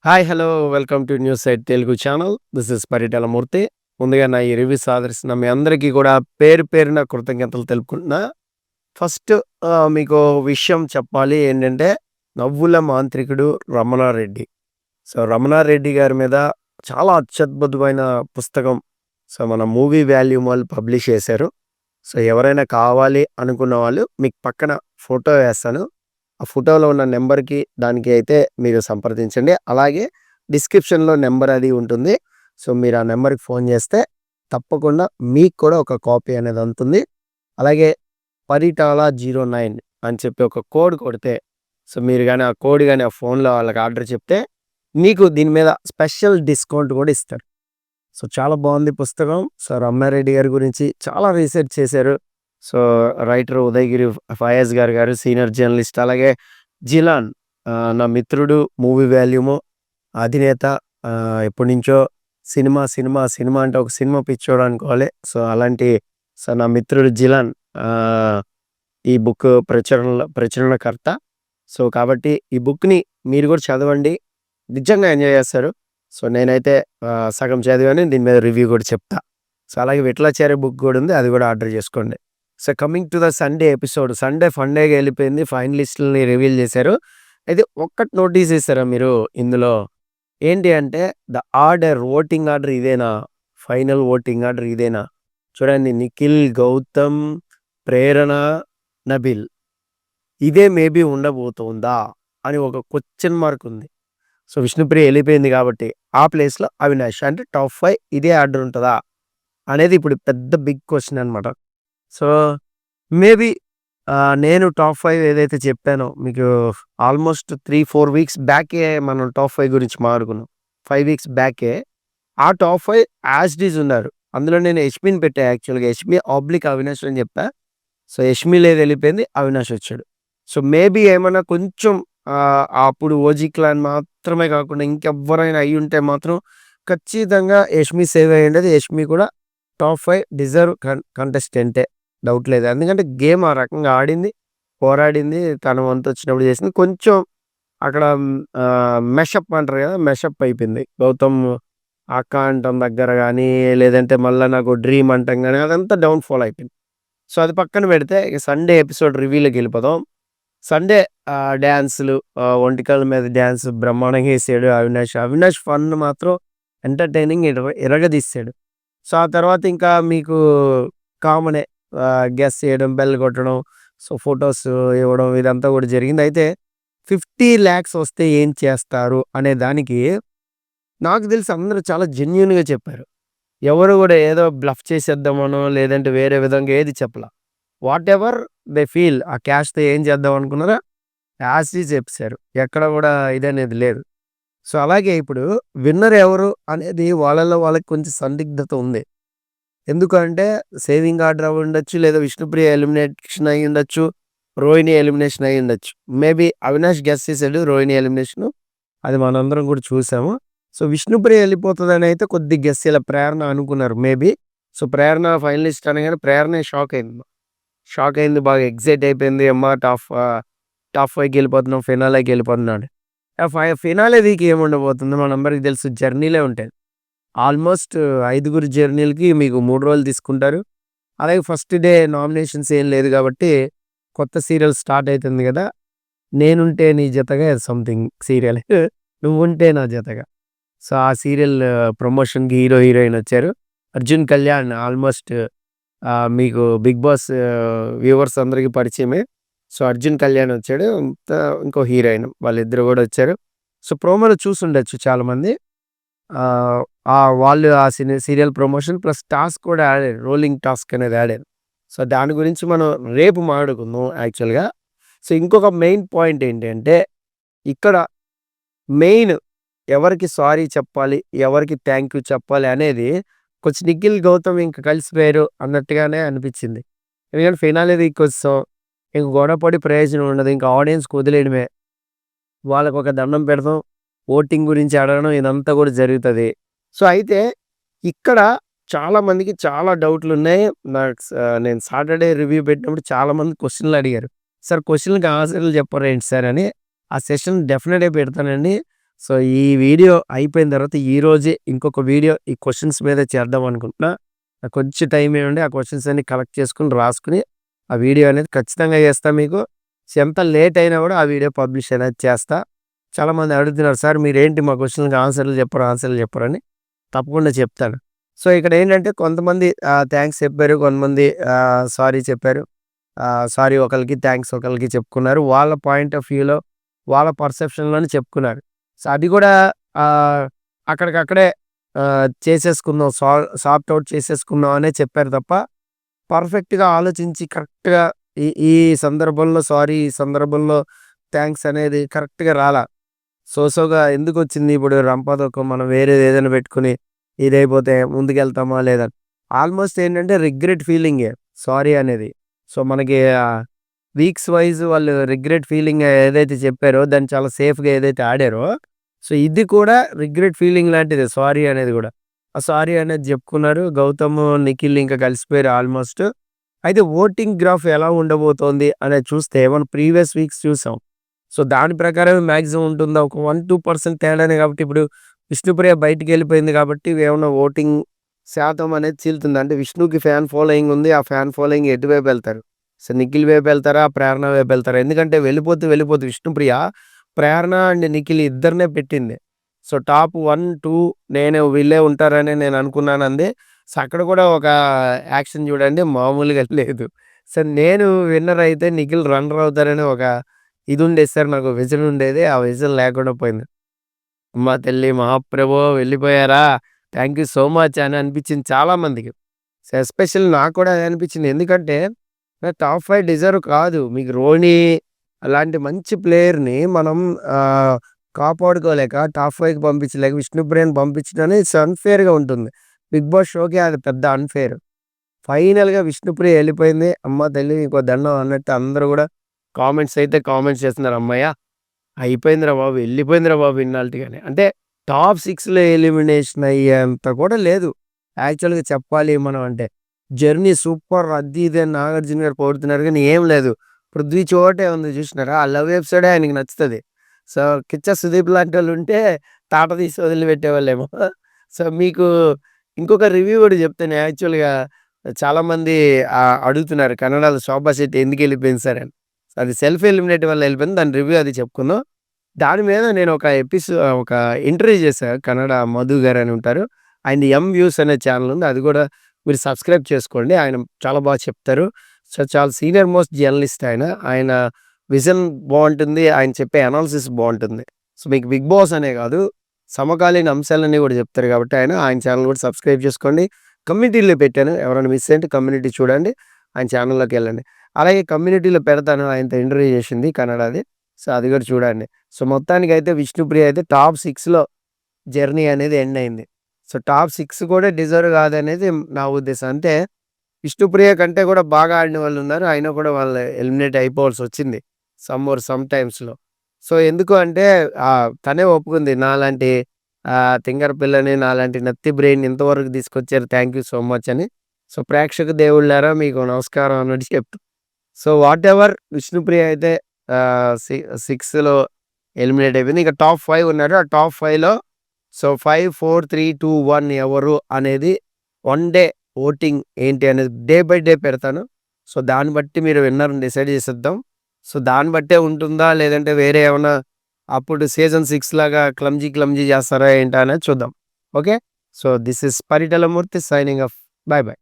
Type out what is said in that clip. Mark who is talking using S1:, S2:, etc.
S1: Hi! Hello! Welcome to news site Telugu channel. This is Paritala Murthy. ముందుగా నా ఈ రివ్యూస్ ఆదరిస్తున్న మీ అందరికీ కూడా పేరు పేరున కృతజ్ఞతలు తెలుపుకుంటున్నా. ఫస్ట్ మీకు విషయం చెప్పాలి ఏంటంటే, నవ్వుల మాంత్రికుడు రమణారెడ్డి. సో, రమణారెడ్డి గారి మీద చాలా అత్యద్భుతమైన పుస్తకం. సో, మన మూవీ వాల్యూమ్ వాళ్ళు పబ్లిష్ చేశారు. సో, ఎవరైనా కావాలి అనుకున్న వాళ్ళు మీకు పక్కన ఫోటో వేస్తాను. ఆ ఫోటోలో ఉన్న నెంబర్‌కి దానికి అయితే మీరు సంప్రదించండి. అలాగే డిస్క్రిప్షన్‌లో నెంబర్ అది ఉంటుంది. సో, మీరు ఆ నెంబర్‌కి ఫోన్ చేస్తే తప్పకుండా మీకు కూడా ఒక కాపీ అనేది అందుతుంది. అలాగే పరిటాల 09 అని చెప్పి ఒక కోడ్ కొడితే, సో, మీరు గాని ఆ కోడ్ గాని ఆ ఫోన్‌లో వాళ్ళకి ఆర్డర్ చెప్తే మీకు దీని మీద స్పెషల్ డిస్కౌంట్ కూడా ఇస్తారు. సో, చాలా బాగుంది పుస్తకం. సో, రమణారెడ్డి గారి గురించి చాలా రీసెర్చ్ చేశారు. సో, రైటర్ ఉదయగిరి ఫయాజ్ గారు సీనియర్ జర్నలిస్ట్. అలాగే జిలాన్ నా మిత్రుడు, మూవీ వాల్యూము అధినేత. ఎప్పటినుంచో సినిమా, సినిమా, సినిమా అంటే ఒక సినిమా పిచ్చోడు అనుకోవాలి. సో, అలాంటి నా మిత్రుడు జిలాన్ ఈ బుక్ ప్రచురణకర్త. సో, కాబట్టి ఈ బుక్‌ని మీరు కూడా చదవండి. నిజంగా ఎంజాయ్ చేస్తారు. సో, నేనైతే సగం చదివాను. దీని మీద రివ్యూ కూడా చెప్తా. సో, అలాగే విఠలాచార్య బుక్ కూడా ఉంది. అది కూడా ఆర్డర్ చేసుకోండి. So, coming to the Sunday episode. Sunday ఫండేగా వెళ్ళిపోయింది. ఫైనలిస్టులని రివీల్ చేశారు. అయితే ఒక్కటి నోటీస్ చేశారా మీరు ఇందులో? ఏంటి అంటే ద ఆర్డర్ ఓటింగ్ ఆర్డర్ ఇదేనా? ఫైనల్ ఓటింగ్ ఆర్డర్ ఇదేనా? చూడండి, నిఖిల్, గౌతమ్, ప్రేరణ, నబిల్ ఇదే మేబీ ఉండబోతుందా అని ఒక క్వెషన్ మార్క్ ఉంది. సో, విష్ణుప్రియ వెళ్ళిపోయింది కాబట్టి ఆ ప్లేస్‌లో అవినాష్ అంటే టాప్ 5 ఇదే ఆర్డర్ ఉంటదా? అనేది ఇప్పుడు పెద్ద బిగ్ క్వెషన్ అనమాట. సో, మేబీ నేను టాప్ 5 ఏదైతే చెప్పానో మీకు ఆల్మోస్ట్ 3, 4 వీక్స్ బ్యాకే మనం టాప్ 5 గురించి మాట్లాడుకున్నాం. 5 వీక్స్ బ్యాకే ఆ టాప్ 5 యాజ్ ఇట్ ఈజ్ ఉన్నారు. అందులో నేను యష్మిని పెట్టా యాక్చువల్‌గా. యష్మి ఆబ్లిక్ అవినాష్ అని చెప్పా. సో, యష్మి లేదు, వెళ్ళిపోయింది. అవినాష్ వచ్చాడు. సో, మేబీ ఏమన్నా కొంచెం అప్పుడు ఓజీ క్లాన్ మాత్రమే కాకుండా ఇంకెవ్వరైనా అయ్యుంటే మాత్రం ఖచ్చితంగా యష్మి సేవ్ అయ్యుండేది. యష్మి కూడా టాప్ 5 డిజర్వ్ కంటెస్టెంటే. డౌట్ లేదు. ఎందుకంటే గేమ్ ఆ రకంగా ఆడింది, పోరాడింది, తన వంతొచ్చినప్పుడు చేసింది. కొంచెం అక్కడ మెషప్ అంటారు కదా! మెషప్ అయిపోయింది. గౌతమ్ అక్క అంటం దగ్గర గానీ, లేదంటే మళ్ళా నాకు డ్రీమ్ అంటం గానీ, అదంతా డౌన్ ఫాల్ అయిపోయింది. సో, అది పక్కన పెడితే ఇక సండే ఎపిసోడ్ రివ్యూలోకెళ్ళిపోదాం. సండే డాన్సులు, ఒంటికాళ్ళ మీద డాన్స్ బ్రహ్మాండంగా ఏసాడు అవినాష్. అవినాష్ ఫన్ మాత్రం ఎంటర్‌టైనింగ్ ఇరగదీసాడు. సో, ఆ తర్వాత ఇంకా మీకు కామనే గెస్ చేయడం, బెల్ కొట్టడం, సో, ఫోటోస్ ఇవ్వడం ఇదంతా కూడా జరిగింది. అయితే 50,00,000 వస్తే ఏం చేస్తారు అనే దానికి నాకు తెలిసి అందరూ చాలా జెన్యూన్‌గా చెప్పారు. ఎవరు కూడా ఏదో బ్లఫ్ చేసేద్దామనో, లేదంటే వేరే విధంగా ఏది చెప్పలా. వాటెవర్ దే ఫీల్ ఆ క్యాష్‌తో ఏం చేద్దాం అనుకున్నారో యాజ్ ఈజ్ చెప్పేసారు. ఎక్కడ కూడా ఇదనేది లేదు. సో, అలాగే ఇప్పుడు విన్నర్ ఎవరు అనేది వాళ్ళలో వాళ్ళకి కొంచెం సందిగ్ధత ఉంది. ఎందుకంటే సేవింగ్ ఆర్డర్ అవ్వుండొచ్చు, లేదా విష్ణుప్రియ ఎలిమినేషన్ అయ్యుండొచ్చు, రోహిణి ఎలిమినేషన్ అయ్యుండొచ్చు. మేబీ అవినాష్ గెస్ చేసాడు రోహిణి ఎలిమినేషను. అది మనందరం కూడా చూసాము. సో, విష్ణుప్రియ వెళ్ళిపోతదని అయితే కొద్దిగా గెస్ ఇలా ప్రేరణ అనుకున్నారు మేబీ. సో, ప్రేరణ ఫైనలిస్ట్ అనగానే ప్రేరణే షాక్ అయింది. షాక్ అయింది. బాగా ఎక్సైట్ అయిపోయింది. అమ్మ టాప్ 5కి వెళ్ళిపోతున్నాం. ఫినాలేకి వెళ్ళిపోతున్నాడు. ఫినాలే వీక్ ఏముండబోతుంది మనందరికి తెలుసు, జర్నీలే ఉంటాయి. ఆల్మోస్ట్ 5గురి జర్నీలకి మీకు 3 రోజులు తీసుకుంటారు. అలాగే ఫస్ట్ డే నామినేషన్స్ ఏం లేదు కాబట్టి కొత్త సీరియల్ స్టార్ట్ అయితుంది కదా! 'నేనుంటే నీ జతగా' సంథింగ్ సీరియల్. 'నువ్వుంటే నా జతగా.' సో, ఆ సీరియల్ ప్రమోషన్‌కి హీరో, హీరోయిన్ వచ్చారు. అర్జున్ కళ్యాణ్ ఆల్మోస్ట్ మీకు 'బిగ్ బాస్' వ్యూవర్స్ అందరికి పరిచయమే. సో, అర్జున్ కళ్యాణ్ వచ్చాడు. ఇంకో హీరోయిన్ వాళ్ళిద్దరు కూడా వచ్చారు. సో, ప్రోమోలో చూసుండొచ్చు చాలామంది. ఆహ్, వాళ్ళు ఆ సీరియల్ ప్రమోషన్ ప్లస్ టాస్క్ కూడా ఆడారు. రోలింగ్ టాస్క్ అనేది ఆడారు. సో, దాని గురించి మనం రేపు మాట్లాడుకుందాం యాక్చువల్‌గా. సో, ఇంకొక మెయిన్ పాయింట్ ఏంటి అంటే ఇక్కడ మెయిన్ ఎవరికి సారీ చెప్పాలి, ఎవరికి థాంక్ యూ చెప్పాలి అనేది కొంచెం నిఖిల్, గౌతమ్ ఇంక కలిసిపోయారు అన్నట్టుగానే అనిపించింది. ఎందుకంటే ఫినాలే వీకొచ్చేసాం. ఇంక గొడవ పడి ప్రయోజనం ఉండదు. ఇంక ఆడియన్స్‌కి వదిలేయడమే. వాళ్ళకొక దండం పెడదాం. ఓటింగ్ గురించి అడగడం ఇదంతా కూడా జరుగుతది. సో, అయితే ఇక్కడ చాలా మందికి చాలా డౌట్‌లున్నాయి. నేను సాటర్‌డే రివ్యూ పెట్టినప్పుడు చాలామంది క్వెషన్‌లు అడిగారు. సార్ క్వెషన్‌లకి ఆన్సర్‌లు చెప్పరేంటి సార్ అని. ఆ సెషన్ డెఫినిట్‌గా పెడతానండి. సో, ఈ వీడియో అయిపోయిన తర్వాత ఈరోజే ఇంకొక వీడియో ఈ క్వెషన్స్ మీద చేద్దాం అనుకుంటున్నా. నాకు కొంచెం టైం ఇవ్వండి. ఆ క్వెషన్స్ అన్ని కలెక్ట్ చేసుకొని, రాసుకొని ఆ వీడియో అనేది ఖచ్చితంగా చేస్తా మీకు. ఎంత లేట్ అయినా కూడా ఆ వీడియో పబ్లిష్ అనేది చేస్తా. చాలామంది అడుగుతున్నారు, "సార్ మీరేంటి మా క్వెషన్‌లకి ఆన్సర్లు చెప్పరు" అని. తప్పకుండా చెప్తాను. సో, ఇక్కడేంటంటే కొంతమంది థాంక్స్ చెప్పారు. కొంతమంది సారీ చెప్పారు. సారీ ఒకళ్ళకి, థాంక్స్ ఒకళ్ళకి చెప్పుకున్నారు. వాళ్ళ పాయింట్ ఆఫ్ వ్యూలో, వాళ్ళ పర్సెప్షన్‌లోనే చెప్పుకున్నారు. సో, అది కూడా ఆహ్, అక్కడికక్కడే చేసేసుకుందాం, సార్ట్ ఔట్ చేసేసుకుందాం అనే చెప్పారు తప్ప, పర్ఫెక్ట్‌గా ఆలోచించి కరెక్ట్‌గా ఈ ఈ సందర్భంలో సారీ, ఈ సందర్భంలో థాంక్స్ అనేది కరెక్ట్‌గా రాలా. సోగా ఎందుకొచ్చింది ఇప్పుడు రంపదొకం మనం వేరేది ఏదైనా పెట్టుకొని ఇదైపోతే ముందుకెళ్తామా లేదా? ఆల్మోస్ట్ ఏంటంటే రిగ్రెట్ ఫీలింగే సారీ అనేది. సో, మనకి వీక్స్ వైస్ వాళ్ళు రిగ్రెట్ ఫీలింగ్ ఏదైతే చెప్పారో దాన్ని చాలా సేఫ్‌గా ఏదైతే ఆడారో, సో, ఇది కూడా రిగ్రెట్ ఫీలింగ్ లాంటిదే సారీ అనేది గూడా. ఆ సారీ అనేది జెప్పుకున్నారు. గౌతమ్, నిఖిల్ ఇంకా కలిసిపోయారు ఆల్మోస్ట్. అయితే ఓటింగ్ గ్రాఫ్ ఎలా ఉండబోతోంది అనేది చూస్తే మనం ప్రీవియస్ వీక్స్ చూసాం. సో, దాని ప్రకారమే మాక్సిమం ఉంటుందా? ఒక 1, 2% తేడానే కాబట్టి ఇప్పుడు విష్ణుప్రియ బయటికెళ్ళిపోయింది కాబట్టి ఏమన్నా ఓటింగ్ శాతం అనేది చీలుతుంది. అంటే విష్ణుకి ఫ్యాన్ ఫాలోయింగ్ ఉంది. ఆ ఫ్యాన్ ఫాలోయింగ్ ఎటువైపు వెళ్తారు? సో, నిఖిల్ వైపు వెళ్తారా? ప్రేరణ వైపు వెళ్తారా? ఎందుకంటే వెళ్ళిపోతూ విష్ణుప్రియ ప్రేరణ అండ్ నిఖిల్ ఇద్దరినే పెట్టింది. సో, టాప్ 1, 2 వీళ్ళే ఉంటారని నేను అనుకున్నాను అంది. సో, అక్కడ కూడా ఒక యాక్షన్ చూడండి మామూలుగా లేదు. సో, నేను విన్నర్ అయితే నిఖిల్ రన్నర్ అవుతారని ఒక ఇది ఉండేది సార్, నాకు విజన్ ఉండేది. ఆ విజన్ లేకుండా పోయింది. అమ్మ తల్లి మహాప్రభో వెళ్ళిపోయారా? థాంక్ యూ సో మచ్ అని అనిపించింది చాలా మందికి. సో, ఎస్పెషల్లీ నాకు కూడా అదే అనిపించింది. ఎందుకంటే టాప్ 5 డిజర్వ్ కాదు. మీకు రోని అలాంటి మంచి ప్లేయర్‌ని మనం ఆహ్, కాపాడుకోలేక టాప్ 5కి పంపించలేక విష్ణుప్రియని పంపించడం అనేది ఇట్స్ అన్‌ఫెయిర్‌గా ఉంటుంది. బిగ్ బాస్ షోకే అది పెద్ద అన్‌ఫెయిర్. ఫైనల్‌గా విష్ణుప్రియ వెళ్ళిపోయింది. అమ్మ తల్లి నీకో దండం అన్నట్టు అందరూ కూడా కామెంట్స్ అయితే కామెంట్స్ చేస్తున్నారు. హమ్మయ్య! అయిపోయిందిరా బాబు! ఎళ్ళిపోయిందిరా బాబు ఇన్నాల్టికని. అంటే టాప్ 6లో ఎలిమినేషన్ అయ్యేంత కూడా లేదు. యాక్చువల్‌గా చెప్పాలి మనం అంటే. జర్నీ సూపర్ అది ఇది అని నాగార్జున గారు పొగుడుతున్నారు గానీ ఏం లేదు. 'పృథ్వీ' చోటే ఉంది చూసినారా? ఆ లవ్ ఎపిసోడే ఆయనకి నచ్చుతది. సో, 'కిచ్చా సుదీప్' లాంటోళ్ళుంటే తాట తీసి వదిలిపెట్టేవాళ్ళేమో. సో, మీకు ఇంకొక రివ్యూ కూడా చెప్తాను యాక్చువల్‌గా చాలామంది అడుగుతున్నారు కన్నడలో 'శోభా శెట్టి' ఎందుకెళ్ళిపోయింది సార్ అని. అది సెల్ఫ్ ఎలిమినేట్ వల్ల ఎళ్ళిపోయింది. దాని రివ్యూ అది చెప్పుకుందాం. దాని మీద నేను ఒక ఇంటర్వ్యూ చేశా. కన్నడ మధు గారని ఉంటారు. ఆయనది 'ఎమ్ వ్యూస్' అనే ఛానెల్ ఉంది. అది కూడా మీరు సబ్స్క్రైబ్ చేసుకోండి. ఆయన చాలా బాగా చెప్తారు. సో, చాలా సీనియర్ మోస్ట్ జర్నలిస్ట్ ఆయన. ఆయన విజన్ బావుంటుంది. ఆయన చెప్పే అనాలిసిస్ బావుంటుంది. సో, మీకు 'బిగ్ బాస్' అనే కాదు, సమకాలీన అంశాలన్నీ కూడా చెప్తారు కాబట్టి ఆయన ఛానెల్ కూడా సబ్స్క్రైబ్ చేసుకోండి. కమ్యూనిటీలో పెట్టాను. ఎవరైనా మిస్ అయ్యుంటే కమ్యూనిటీ చూడండి. ఆయన ఛానెల్‌లోకెళ్ళండి. అలాగే కమ్యూనిటీలో పెడతాను ఆయనతో ఇంటర్వ్యూ చేసింది కన్నడది. సో, అది కూడా చూడండి. సో, మొత్తానికైతే విష్ణుప్రియ అయితే టాప్ 6లో జర్నీ అనేది ఎండ్ అయింది. సో, టాప్ 6 కూడా డిజర్వ్ కాదనేది నా ఉద్దేశం. అంటే విష్ణుప్రియ కంటే కూడా బాగా ఆడిన వాళ్ళున్నారు. అయినా కూడా వాళ్ళు ఎలిమినేట్ అయిపోవాల్సొచ్చింది. సమ్ టైమ్స్‌లో. సో, ఎందుకు అంటే తనే ఒప్పుకుంది. నాలాంటి తింగర పిల్లని, నాలాంటి నత్తి బ్రెయిన్‌ని ఇంతవరకు తీసుకొచ్చారు. థాంక్ యూ సో మచ్ అని. సో, ప్రేక్షక దేవుళ్ళారా మీకు నమస్కారం అన్నట్టు సో, వాటెవర్ విష్ణుప్రియ అయితే ఆహ్, సి 6లో ఎలిమినేట్ అయిపోయింది. ఇక టాప్ 5 ఉన్నారు. ఆ టాప్ 5లో సో, 5, 4, 3, 2, 1 ఎవరు అనేది వన్ డే ఓటింగ్ ఏంటి అనేది డే బై డే పెడతాను. సో, దాన్ని బట్టి మీరు విన్నర్‌ని డిసైడ్ చేసేద్దాం. సో, దాన్ని బట్టే ఉంటుందా? లేదంటే వేరే ఏమన్నా అప్పుడు సీజన్ 6 లాగా క్లమ్జీ చేస్తారా ఏంటా అనేది చూద్దాం. Okay. So, this is Paritala Murthy signing off. By by.